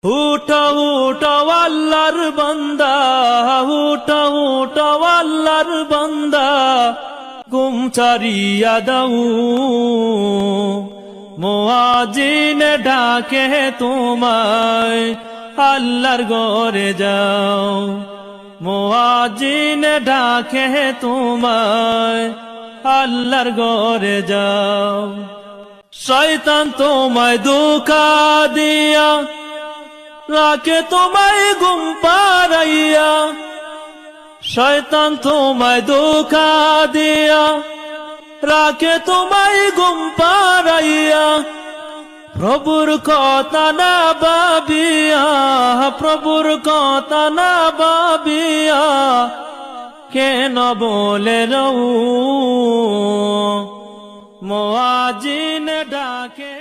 উঠো উঠো আল্লাহর বান্দা, উঠো উঠো আল্লাহর বান্দা, ঘুম ছাড়িয়া দাও। মুয়াজ্জিন ডাকে তোমায়, আল্লাহর ঘরে যাও। মুয়াজ্জিন ডাকে তোমায়, আল্লাহর ঘরে যাও। শয়তান তোমায় ধোঁকা দিয়া রাখে তোমায় ঘুম পাড়াইয়া। শয়তান তোমায় ধোঁকা দিয়া রাখে তোমায় ঘুম পাড়াইয়া। প্রভুর কথা না ভাবিয়া, প্রভুর কথা না ভাবিয়া কেন বলে রও। মুয়াজ্জিন ডাকে